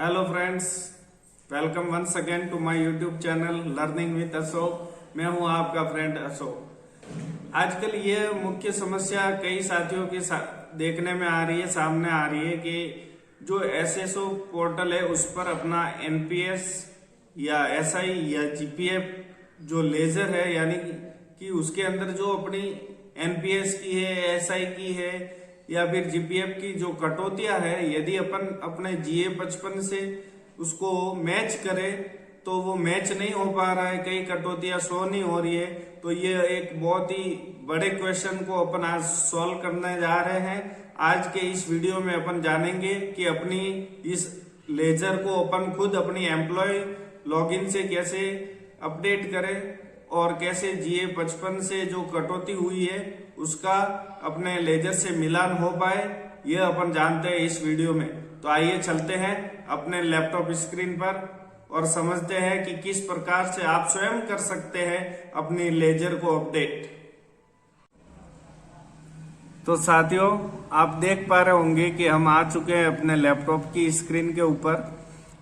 Hello friends, welcome once again to my YouTube channel learning with Ashok. मैं हूं आपका friend Ashok. आजकल ये मुख्य समस्या कई साथियों के देखने में आ रही है, सामने आ रही है कि जो एसएसओ पोर्टल है उस पर अपना एनपीएस या एसआई या जीपीएफ जो लेजर है, यानी कि उसके अंदर जो अपनी एनपीएस की है, एसआई की है या फिर जीपीएफ की जो कटौतियां है, यदि अपन अपने जीए 55 से उसको मैच करें तो वो मैच नहीं हो पा रहा है, कई कटौतियां शो नहीं हो रही है। तो ये एक बहुत ही बड़े क्वेश्चन को अपन आज सॉल्व करने जा रहे हैं। आज के इस वीडियो में अपन जानेंगे कि अपनी इस लेजर को अपन खुद अपनी एम्प्लॉय लॉगिन से कैसे अपडेट करें और कैसे जीए 55 से जो कटौती हुई है उसका अपने लेजर से मिलान हो पाए, यह अपन जानते हैं इस वीडियो में। तो आइए चलते हैं अपने लैपटॉप स्क्रीन पर और समझते हैं कि किस प्रकार से आप स्वयं कर सकते हैं अपनी लेजर को अपडेट। तो साथियों, आप देख पा रहे होंगे कि हम आ चुके हैं अपने लैपटॉप की स्क्रीन के ऊपर।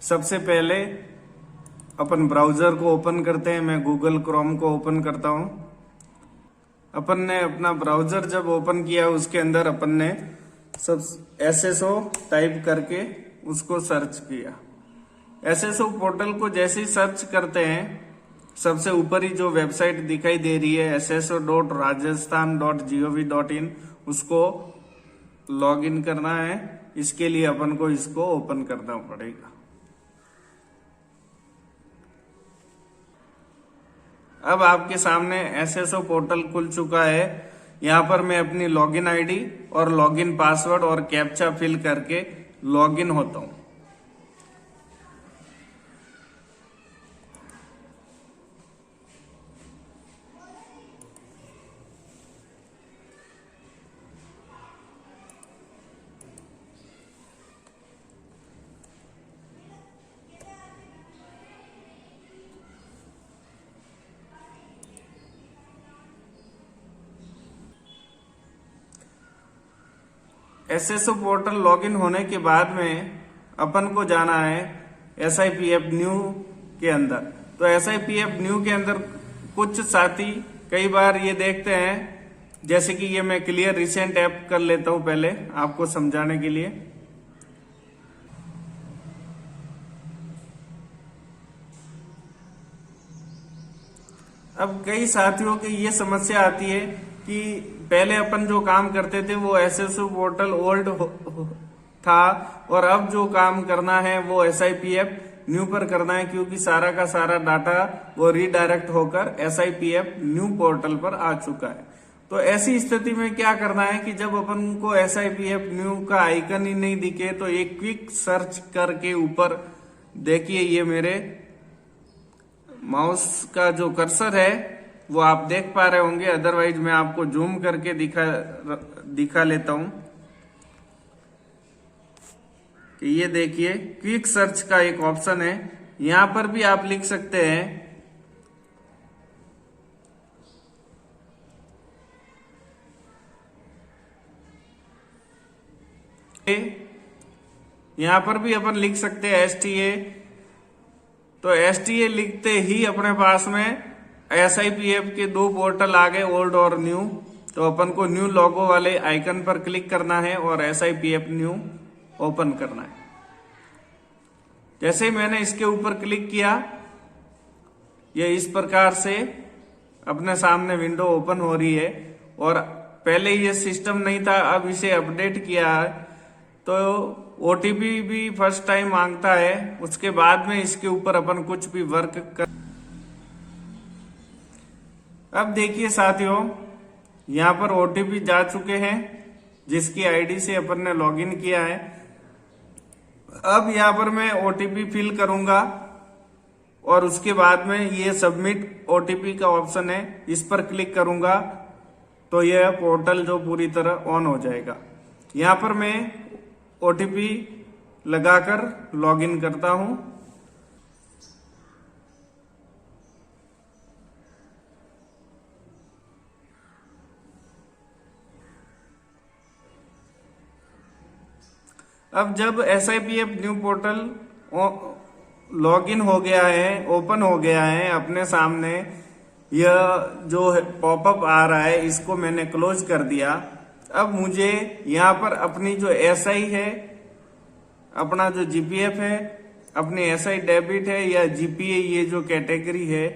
सबसे पहले अपन ब्राउजर को ओपन करते हैं। मैं गूगल क्रोम को ओपन करता हूं। अपन ने अपना ब्राउजर जब ओपन किया उसके अंदर अपन ने सब एसएसओ टाइप करके उसको सर्च किया। एसएसओ पोर्टल को जैसे ही सर्च करते हैं, सबसे ऊपर ही जो वेबसाइट दिखाई दे रही है sso.rajasthan.gov.in, उसको लॉगिन करना है। इसके लिए अपन को इसको ओपन करना पड़ेगा। अब आपके सामने एसएसओ पोर्टल खुल चुका है। यहाँ पर मैं अपनी लॉगिन आईडी और लॉगिन पासवर्ड और कैप्चा फिल करके लॉगिन होता हूँ। एसएसओ पोर्टल लॉगिन होने के बाद में अपन को जाना है SIPF न्यू के अंदर। तो SIPF न्यू के अंदर कुछ साथी कई बार ये देखते हैं, जैसे कि ये मैं क्लियर रिसेंट ऐप कर लेता हूं पहले आपको समझाने के लिए। अब कई साथियों की ये समस्या आती है कि पहले अपन जो काम करते थे वो एसएसओ पोर्टल ओल्ड था और अब जो काम करना है वो SIPF न्यू पर करना है, क्योंकि सारा का सारा डाटा वो रीडायरेक्ट होकर SIPF न्यू पोर्टल पर आ चुका है। तो ऐसी स्थिति में क्या करना है कि जब अपन को SIPF न्यू का आइकन ही नहीं दिखे तो एक क्विक सर्च करके ऊपर देखिए, ये मेरे माउस का जो कर्सर है वो आप देख पा रहे होंगे, अदरवाइज मैं आपको जूम करके दिखा लेता हूं कि ये देखिए क्विक सर्च का एक ऑप्शन है। यहां पर भी आप लिख सकते हैं यहां पर भी अपन लिख सकते हैं STA। तो STA लिखते ही अपने पास में SIPF के दो पोर्टल आ गए, ओल्ड और न्यू। तो अपन को न्यू लोगो वाले आइकन पर क्लिक करना है और SIPF न्यू ओपन करना है। जैसे ही मैंने इसके ऊपर क्लिक किया, ये इस प्रकार से अपने सामने विंडो ओपन हो रही है। और पहले ये सिस्टम नहीं था, अब इसे अपडेट किया है। तो OTP भी फर्स्ट टाइम मांगता है, उसके बाद में इसके ऊपर अपन कुछ भी वर्क कर। अब देखिए साथियों, यहां पर OTP जा चुके हैं जिसकी आईडी से अपन ने लॉगिन किया है। अब यहां पर मैं OTP फिल करूंगा और उसके बाद में ये सबमिट OTP का ऑप्शन है, इस पर क्लिक करूंगा तो यह पोर्टल जो पूरी तरह ऑन हो जाएगा। यहां पर मैं OTP लगाकर लॉगिन करता हूं। अब जब SIPF न्यू पोर्टल लॉगिन हो गया है, ओपन हो गया है अपने सामने। यह जो पॉपअप आ रहा है इसको मैंने क्लोज कर दिया। अब मुझे यहाँ पर अपनी जो एसआई है, अपना जो जीपीएफ है, अपनी एसआई डेबिट है या जीपीए, ये जो कैटेगरी है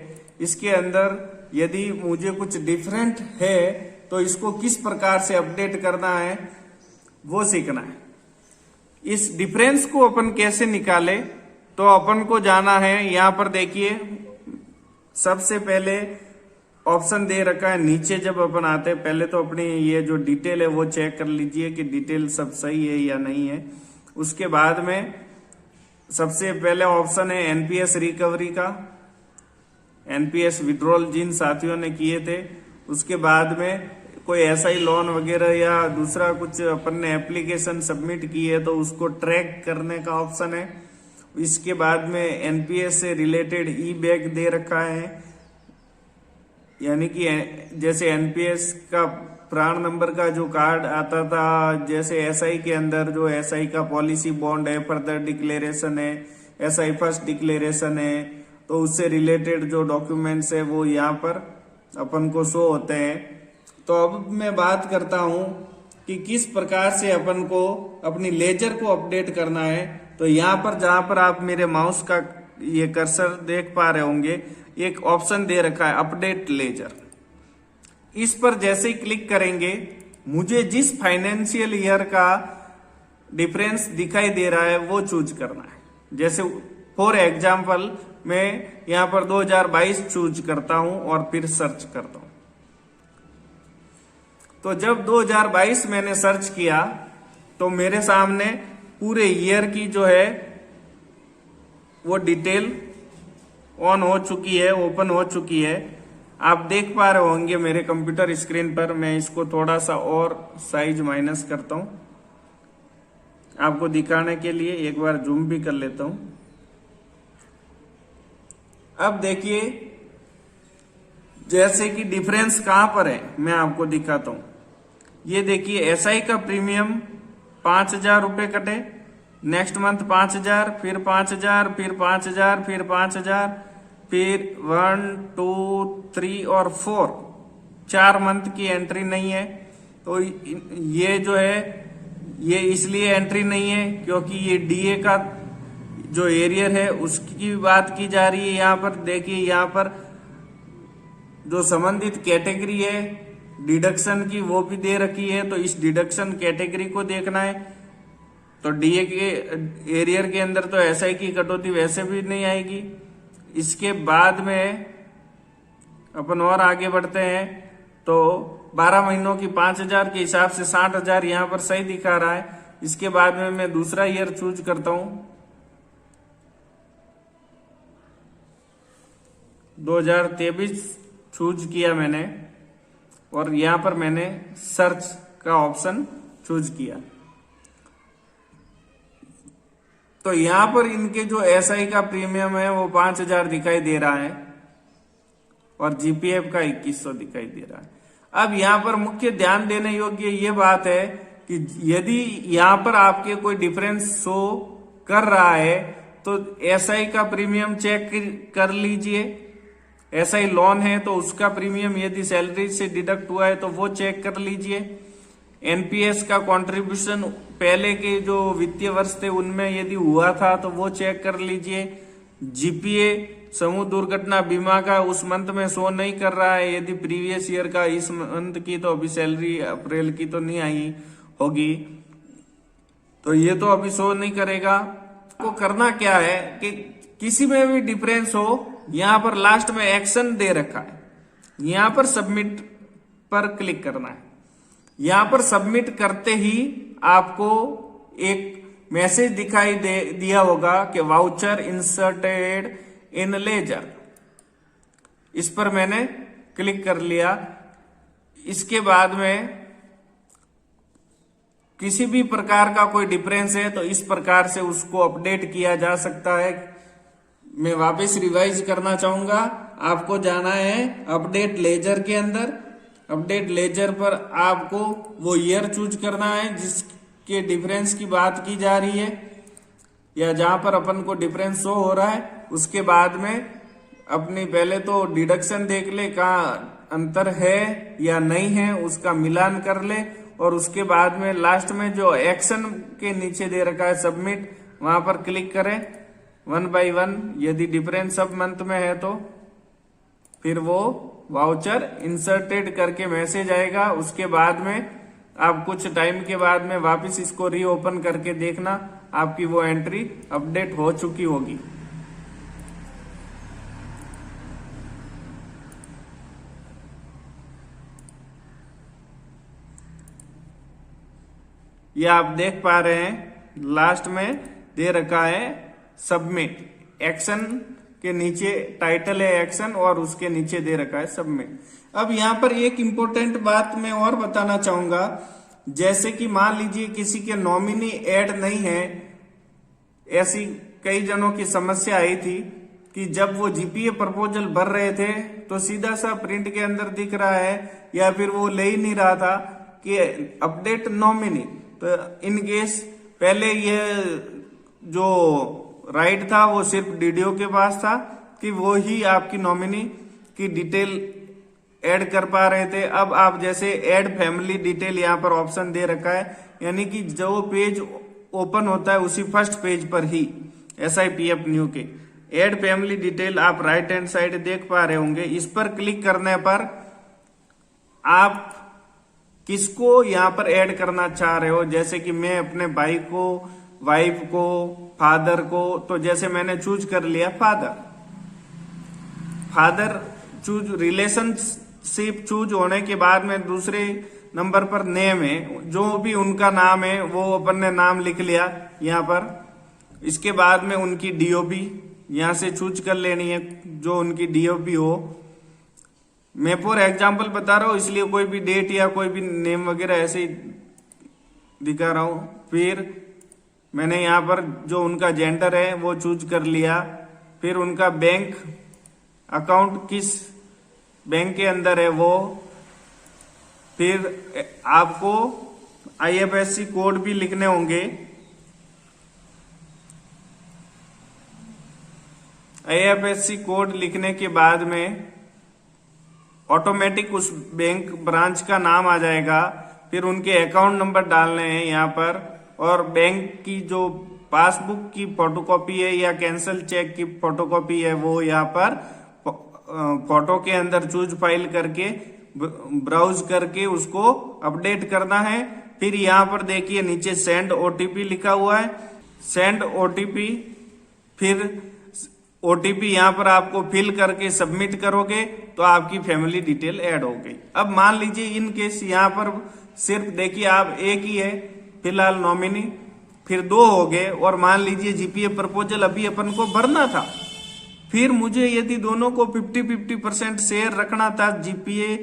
इसके अंदर यदि मुझे कुछ डिफरेंट है तो इसको किस प्रकार से अपडेट करना है वो सीखना है। इस डिफरेंस को अपन कैसे निकाले, तो अपन को जाना है, यहाँ पर देखिए सबसे पहले ऑप्शन दे रखा है नीचे। जब अपन आते हैं पहले तो अपनी ये जो डिटेल है वो चेक कर लीजिए कि डिटेल सब सही है या नहीं है। उसके बाद में सबसे पहले ऑप्शन है एनपीएस रिकवरी का, एनपीएस विड्रॉल जिन साथियों ने किए थे। उसके बाद में कोई एसआई लोन वगैरह या दूसरा कुछ अपन ने एप्लीकेशन सबमिट की है तो उसको ट्रैक करने का ऑप्शन है। इसके बाद में एनपीएस से रिलेटेड ई बैग दे रखा है, यानी कि जैसे एनपीएस का प्राण नंबर का जो कार्ड आता था, जैसे एसआई के अंदर जो एसआई का पॉलिसी बॉन्ड है, फर्दर डिक्लेरेशन है, एसआई फर्स्ट डिक्लेरेशन है, तो उससे रिलेटेड जो डॉक्यूमेंट्स है वो यहाँ पर अपन को शो होते हैं। तो अब मैं बात करता हूं कि किस प्रकार से अपन को अपनी लेजर को अपडेट करना है। तो यहाँ पर जहां पर आप मेरे माउस का ये कर्सर देख पा रहे होंगे, एक ऑप्शन दे रखा है अपडेट लेजर। इस पर जैसे ही क्लिक करेंगे मुझे जिस फाइनेंशियल ईयर का डिफरेंस दिखाई दे रहा है वो चूज करना है। जैसे फॉर एग्जाम्पल मैं यहाँ पर 2022 चूज करता हूं और फिर सर्च करता हूं। तो जब 2022 मैंने सर्च किया तो मेरे सामने पूरे ईयर की जो है वो डिटेल ऑन हो चुकी है, ओपन हो चुकी है। आप देख पा रहे होंगे मेरे कंप्यूटर स्क्रीन पर। मैं इसको थोड़ा सा और साइज माइनस करता हूं आपको दिखाने के लिए। एक बार जूम भी कर लेता हूं। अब देखिए जैसे कि डिफरेंस कहां पर है मैं आपको दिखाता हूं। ये देखिए एसआई का प्रीमियम 5,000 रुपए कटे, नेक्स्ट मंथ 5,000, फिर 5,000, फिर 5,000, फिर 5,000, फिर 1, 2, 3 और 4, 4 मंथ की एंट्री नहीं है। तो ये जो है ये इसलिए एंट्री नहीं है क्योंकि ये डीए का जो एरियर है उसकी बात की जा रही है। यहाँ पर देखिए, यहाँ पर जो संबंधित कैटेगरी है डिडक्शन की वो भी दे रखी है। तो इस डिडक्शन कैटेगरी को देखना है। तो डीए के एरियर के अंदर तो एसआई की कटौती वैसे भी नहीं आएगी। इसके बाद में अपन और आगे बढ़ते हैं तो 12 महीनों की 5,000 के हिसाब से 60,000 यहाँ पर सही दिखा रहा है। इसके बाद में मैं दूसरा ईयर चूज करता हूं, 2023 चूज किया मैंने और यहां पर मैंने सर्च का ऑप्शन चूज किया। तो यहां पर इनके जो एसआई का प्रीमियम है वो 5,000 दिखाई दे रहा है और जीपीएफ का 2,100 दिखाई दे रहा है। अब यहां पर मुख्य ध्यान देने योग्य ये बात है कि यदि यहां पर आपके कोई डिफरेंस शो कर रहा है तो एसआई का प्रीमियम चेक कर लीजिए। एसआई लोन है तो उसका प्रीमियम यदि सैलरी से डिडक्ट हुआ है तो वो चेक कर लीजिए। एनपीएस का कंट्रीब्यूशन पहले के जो वित्तीय वर्ष थे उनमें यदि हुआ था तो वो चेक कर लीजिए। जीपीए समूह दुर्घटना बीमा का उस मंथ में शो नहीं कर रहा है, यदि प्रीवियस ईयर का इस मंथ की तो अभी सैलरी अप्रैल की तो नहीं आई होगी तो ये तो अभी शो नहीं करेगा। को करना क्या है कि किसी में भी डिफरेंस हो, यहां पर लास्ट में एक्शन दे रखा है, यहां पर सबमिट पर क्लिक करना है। यहां पर सबमिट करते ही आपको एक मैसेज दिखाई दिया होगा कि वाउचर इंसर्टेड इन लेजर। इस पर मैंने क्लिक कर लिया। इसके बाद में किसी भी प्रकार का कोई डिफरेंस है तो इस प्रकार से उसको अपडेट किया जा सकता है। मैं वापस रिवाइज करना चाहूंगा। आपको जाना है अपडेट लेजर के अंदर। अपडेट लेजर पर आपको वो ईयर चूज करना है जिसके डिफरेंस की बात की जा रही है। या जहां पर अपन को डिफरेंस शो हो रहा है उसके बाद में अपनी पहले तो डिडक्शन देख ले, कहाँ अंतर है या नहीं है, उसका मिलान कर ले, और उसके बाद में लास्ट में जो एक्शन के नीचे दे रखा है सबमिट, वहां पर क्लिक करें 1 बाय 1। यदि डिफरेंस सब मंथ में है तो फिर वो वाउचर इंसर्टेड करके मैसेज आएगा। उसके बाद में आप कुछ टाइम के बाद में वापस इसको रीओपन करके देखना, आपकी वो एंट्री अपडेट हो चुकी होगी। ये आप देख पा रहे हैं लास्ट में दे रखा है सबमिट, एक्शन के नीचे टाइटल है एक्शन और उसके नीचे दे रखा है सबमिट। अब यहां पर एक इंपॉर्टेंट बात मैं और बताना चाहूंगा, जैसे कि मान लीजिए किसी के नॉमिनी ऐड नहीं है, ऐसी कई जनों की समस्या आई थी कि जब वो जीपीए प्रपोजल भर रहे थे तो सीधा सा प्रिंट के अंदर दिख रहा है या फिर वो ले ही नहीं रहा था कि अपडेट नॉमिनी। तो इन केस पहले ये जो राइट था वो सिर्फ डीडीओ के पास था कि वो ही आपकी नॉमिनी की डिटेल ऐड कर पा रहे थे। अब आप जैसे ऐड फैमिली डिटेल यहाँ पर ऑप्शन दे रखा है, यानी कि जो पेज ओपन होता है उसी फर्स्ट पेज पर ही SIPF न्यू के ऐड फैमिली डिटेल आप राइट हैंड साइड देख पा रहे होंगे। इस पर क्लिक करने पर आप किसको यहाँ पर ऐड करना चाह रहे हो, जैसे कि मैं अपने भाई को, वाइफ को, फादर को, तो जैसे मैंने चूज कर लिया फादर चूज, रिलेशनशिप चूज होने के बाद में दूसरे नंबर पर नेम है, जो भी उनका नाम है वो अपन ने नाम लिख लिया यहाँ पर। इसके बाद में उनकी DOP यहाँ से चूज कर लेनी है, जो उनकी DOP हो। मैं फॉर एग्जाम्पल बता रहा हूं इसलिए कोई भी डेट या कोई भी नेम वगैरह ऐसे ही दिखा रहा हूं। फिर मैंने यहाँ पर जो उनका जेंडर है वो चूज कर लिया, फिर उनका बैंक अकाउंट किस बैंक के अंदर है वो, फिर आपको IFSC कोड भी लिखने होंगे। IFSC कोड लिखने के बाद में ऑटोमेटिक उस बैंक ब्रांच का नाम आ जाएगा, फिर उनके अकाउंट नंबर डालने हैं यहाँ पर, और बैंक की जो पासबुक की फोटोकॉपी है या कैंसल चेक की फोटोकॉपी है वो यहाँ पर फोटो के अंदर चूज फाइल करके ब्राउज करके उसको अपडेट करना है। फिर यहाँ पर देखिए नीचे सेंड OTP लिखा हुआ है, सेंड OTP, फिर OTP यहाँ पर आपको फिल करके सबमिट करोगे तो आपकी फैमिली डिटेल ऐड हो गई। अब मान लीजिए इन केस यहाँ पर सिर्फ देखिए आप एक ही है फिलहाल नॉमिनी, फिर 2 हो गए, और मान लीजिए जीपीए प्रपोजल अभी अपन को भरना था, फिर मुझे यदि दोनों को 50-50% शेयर रखना था जीपीए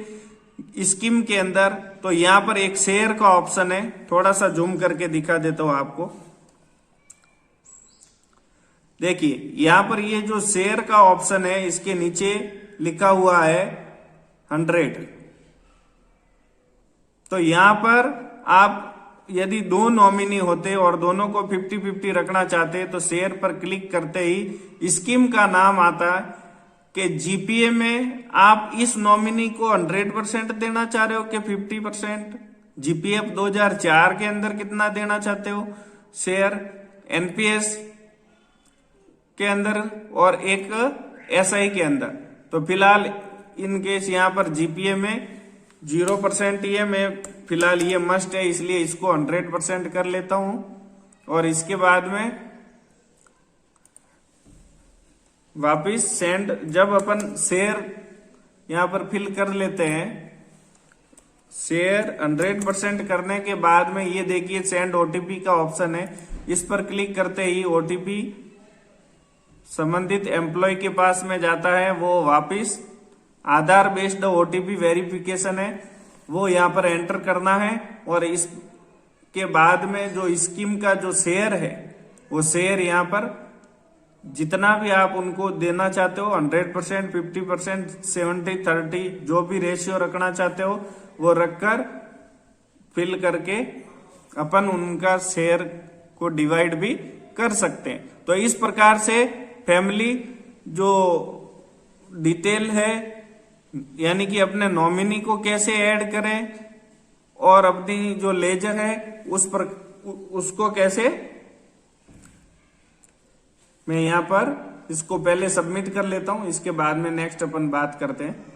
स्कीम के अंदर, तो यहाँ पर एक शेयर का ऑप्शन है, थोड़ा सा जूम करके दिखा देता हूं आपको। देखिए यहाँ पर ये जो शेयर का ऑप्शन है इसके नीचे लिखा हुआ है 100। तो यहाँ पर आप यदि 2 नॉमिनी होते और दोनों को 50-50 रखना चाहते तो शेयर पर क्लिक करते ही स्कीम का नाम आता है कि जीपीए में आप इस नॉमिनी को 100% देना चाह रहे हो कि 50%, जीपीएफ 2004 के अंदर कितना देना चाहते हो शेयर, एनपीएस के अंदर और एक एसआई के अंदर। तो फिलहाल इन केस यहाँ पर जीपीए में 0% ही है, मैं फिलहाल ये मस्ट है इसलिए इसको 100% कर लेता हूं। और इसके बाद में वापिस सेंड, जब अपन शेयर यहां पर फिल कर लेते हैं, शेयर 100% करने के बाद में ये देखिए सेंड ओटीपी का ऑप्शन है, इस पर क्लिक करते ही ओटीपी संबंधित एम्प्लॉय के पास में जाता है। वो वापिस आधार बेस्ड ओटीपी वेरिफिकेशन है वो यहाँ पर एंटर करना है। और इसके बाद में जो स्कीम का जो शेयर है वो शेयर यहाँ पर जितना भी आप उनको देना चाहते हो 100%, 50%, 70-30 जो भी रेशियो रखना चाहते हो वो रखकर फिल करके अपन उनका शेयर को डिवाइड भी कर सकते हैं। तो इस प्रकार से फैमिली जो डिटेल है, यानी कि अपने नॉमिनी को कैसे ऐड करें और अपनी जो लेजर है उसको कैसे, मैं यहां पर इसको पहले सबमिट कर लेता हूं, इसके बाद में नेक्स्ट अपन बात करते हैं।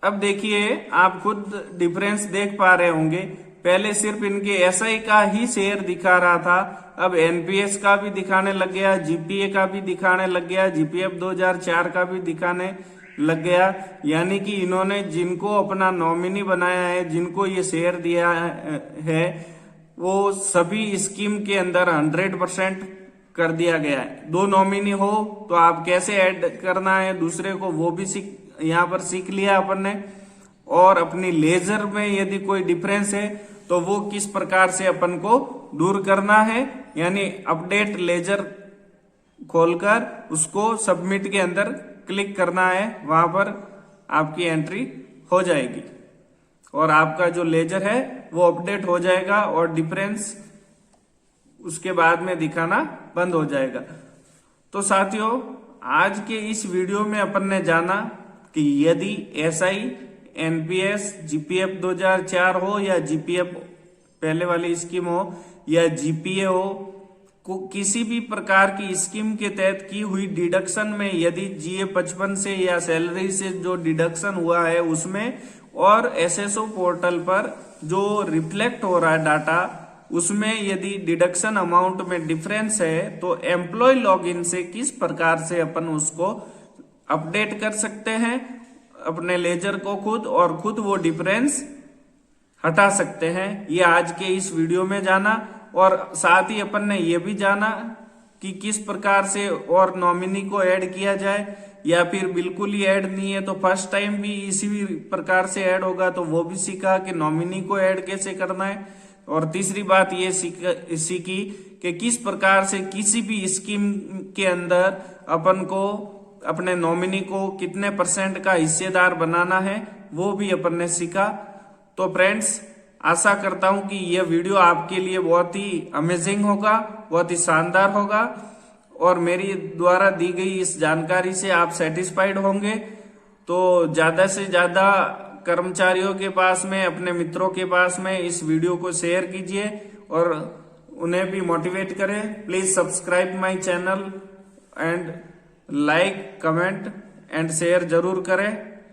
अब देखिए आप खुद डिफरेंस देख पा रहे होंगे, पहले सिर्फ इनके एसआई का ही शेयर दिखा रहा था, अब एनपीएस का भी दिखाने लग गया, जीपीए का भी दिखाने लग गया, जीपीएफ 2004 का भी दिखाने लग गया। यानी कि इन्होंने जिनको अपना नॉमिनी बनाया है, जिनको ये शेयर दिया है, वो सभी स्कीम के अंदर 100% कर दिया गया है। दो नॉमिनी हो तो आप कैसे ऐड करना है दूसरे को, वो भी यहाँ पर सीख लिया अपन ने। और अपनी लेजर में यदि कोई डिफरेंस है तो वो किस प्रकार से अपन को दूर करना है, यानी अपडेट लेजर खोलकर उसको सबमिट के अंदर क्लिक करना है, वहां पर आपकी एंट्री हो जाएगी और आपका जो लेजर है वो अपडेट हो जाएगा और डिफरेंस उसके बाद में दिखाना बंद हो जाएगा। तो साथियों, आज के इस वीडियो में अपन ने जाना कि यदि एसआई, एनपीएस, जीपीएफ 2004 हो या जीपीएफ पहले वाली स्कीम हो या जीपीए हो, किसी भी प्रकार की स्कीम के तहत की हुई डिडक्शन में यदि जीए 55 से या सैलरी से जो डिडक्शन हुआ है उसमें, और एसएसओ पोर्टल पर जो रिफ्लेक्ट हो रहा है डाटा, उसमें यदि डिडक्शन अमाउंट में डिफरेंस है तो एम्प्लॉय लॉगिन से किस प्रकार से अपन उसको अपडेट कर सकते हैं अपने लेजर को खुद, और खुद वो डिफरेंस हटा सकते हैं। ये आज के इस वीडियो में जाना, और साथ ही अपन ने ये भी जाना कि किस प्रकार से और नॉमिनी को ऐड किया जाए, या फिर बिल्कुल ही ऐड नहीं है तो फर्स्ट टाइम भी इसी प्रकार से ऐड होगा, तो वो भी सीखा कि नॉमिनी को ऐड कैसे करना है। और तीसरी बात ये सीखी कि किस प्रकार से किसी भी स्कीम के अंदर अपन को अपने नॉमिनी को कितने % का हिस्सेदार बनाना है, वो भी अपन ने सीखा। तो फ्रेंड्स, आशा करता हूं कि यह वीडियो आपके लिए बहुत ही अमेजिंग होगा, बहुत ही शानदार होगा, और मेरी द्वारा दी गई इस जानकारी से आप सेटिस्फाइड होंगे। तो ज्यादा से ज्यादा कर्मचारियों के पास में, अपने मित्रों के पास में इस वीडियो को शेयर कीजिए और उन्हें भी मोटिवेट करें। Please subscribe my channel and like, comment and share जरूर करें।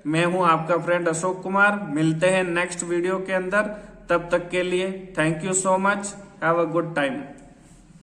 मैं हूं आपका फ्रेंड अशोक कुमार। मिलते हैं नेक्स्ट वीडियो के अंदर, तब तक के लिए thank you so much, have a good time.